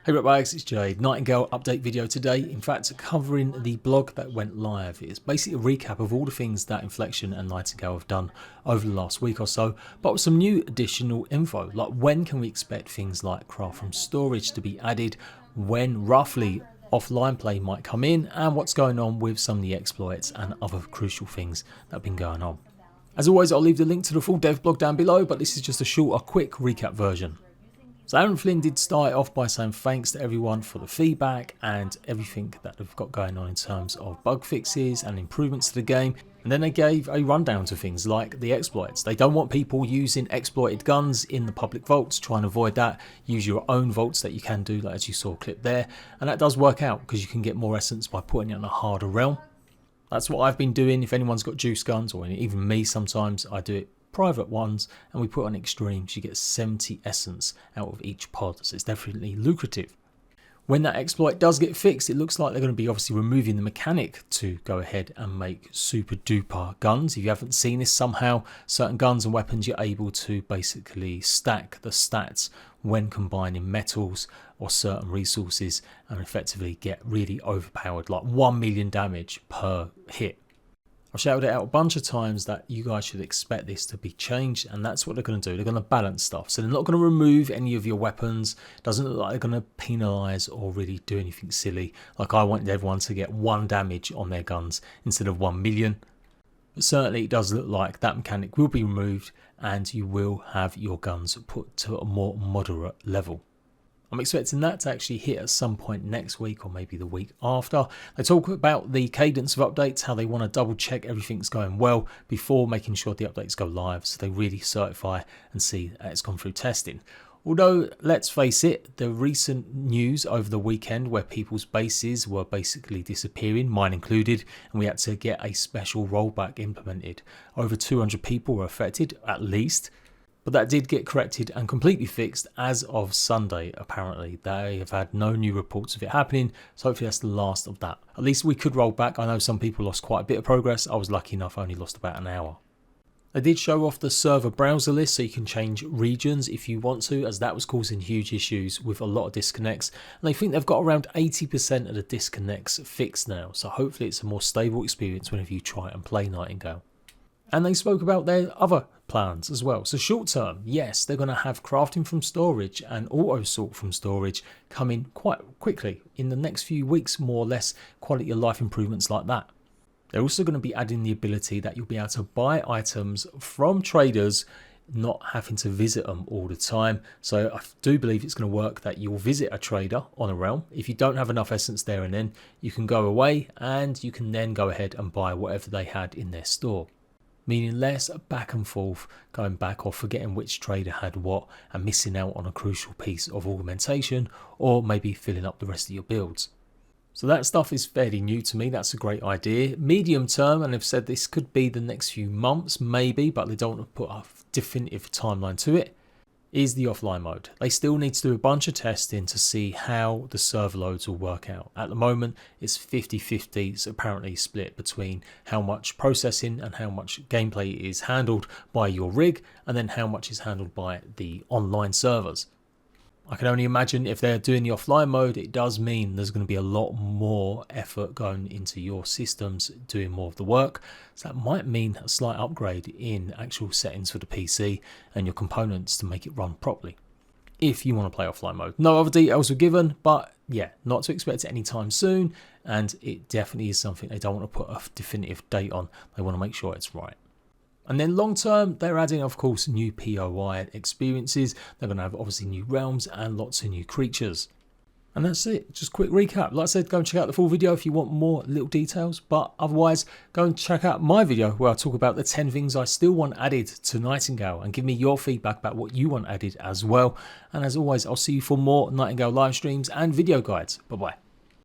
Hey ratbags, it's Jade. Nightingale update video today. In fact, covering the blog that went live. It's basically a recap of all the things that Inflection and Nightingale have done over the last week or so, but with some new additional info, like when can we expect things like craft from storage to be added, when roughly offline play might come in, and what's going on with some of the exploits and other crucial things that have been going on. As always, I'll leave the link to the full dev blog down below, but this is just a short, quick recap version. So Aaron Flynn did start off by saying thanks to everyone for the feedback and everything that they've got going on in terms of bug fixes and improvements to the game. And then they gave a rundown to things like the exploits. They don't want people using exploited guns in the public vaults. Try and avoid that. Use your own vaults that you can do, like as you saw a clip there. And that does work out because you can get more essence by putting it in a harder realm. That's what I've been doing. If anyone's got juice guns, or even me sometimes, I do it private ones and we put on extremes. You get 70 essence out of each pod, so it's definitely lucrative. When that exploit does get fixed, it looks like they're going to be obviously removing the mechanic to go ahead and make super duper guns. If you haven't seen this, somehow certain guns and weapons you're able to basically stack the stats when combining metals or certain resources and effectively get really overpowered, like 1 million damage per hit. I've shouted it out a bunch of times that you guys should expect this to be changed, and that's what they're going to do. They're going to balance stuff. So they're not going to remove any of your weapons. Doesn't look like they're going to penalise or really do anything silly. Like I wanted everyone to get 1 damage on their guns instead of 1 million. But certainly it does look like that mechanic will be removed and you will have your guns put to a more moderate level. I'm expecting that to actually hit at some point next week or maybe the week after. They talk about the cadence of updates, how they want to double check everything's going well before making sure the updates go live, so they really certify and see that it's gone through testing. Although, let's face it, the recent news over the weekend where people's bases were basically disappearing, mine included, and we had to get a special rollback implemented. Over 200 people were affected, at least. But that did get corrected and completely fixed as of Sunday, apparently. They have had no new reports of it happening, so hopefully that's the last of that. At least we could roll back. I know some people lost quite a bit of progress. I was lucky enough, I only lost about an hour. They did show off the server browser list so you can change regions if you want to, as that was causing huge issues with a lot of disconnects. And they think they've got around 80% of the disconnects fixed now, so hopefully it's a more stable experience whenever you try and play Nightingale. And they spoke about their other plans as well. So short term, yes, they're going to have crafting from storage and auto sort from storage coming quite quickly in the next few weeks, more or less, quality of life improvements like that. They're also going to be adding the ability that you'll be able to buy items from traders, not having to visit them all the time. So I do believe it's going to work that you'll visit a trader on a realm. If you don't have enough essence there and then, you can go away and you can then go ahead and buy whatever they had in their store. Meaning less back and forth, going back or forgetting which trader had what and missing out on a crucial piece of augmentation, or maybe filling up the rest of your builds. So that stuff is fairly new to me. That's a great idea. Medium term, and they've said this could be the next few months maybe, but they don't want to put a definitive timeline to it, is the offline mode. They still need to do a bunch of testing to see how the server loads will work out. At the moment, it's 50-50, it's apparently split between how much processing and how much gameplay is handled by your rig, and then how much is handled by the online servers. I can only imagine if they're doing the offline mode, it does mean there's going to be a lot more effort going into your systems doing more of the work. So that might mean a slight upgrade in actual settings for the PC and your components to make it run properly, if you want to play offline mode. No other details were given, but yeah, not to expect it anytime soon. And it definitely is something they don't want to put a definitive date on. They want to make sure it's right. And then long term, they're adding, of course, new POI experiences. They're going to have obviously new realms and lots of new creatures. And that's it. Just quick recap. Like I said, go and check out the full video if you want more little details. But otherwise, go and check out my video where I talk about the 10 things I still want added to Nightingale, and give me your feedback about what you want added as well. And as always, I'll see you for more Nightingale live streams and video guides. Bye-bye.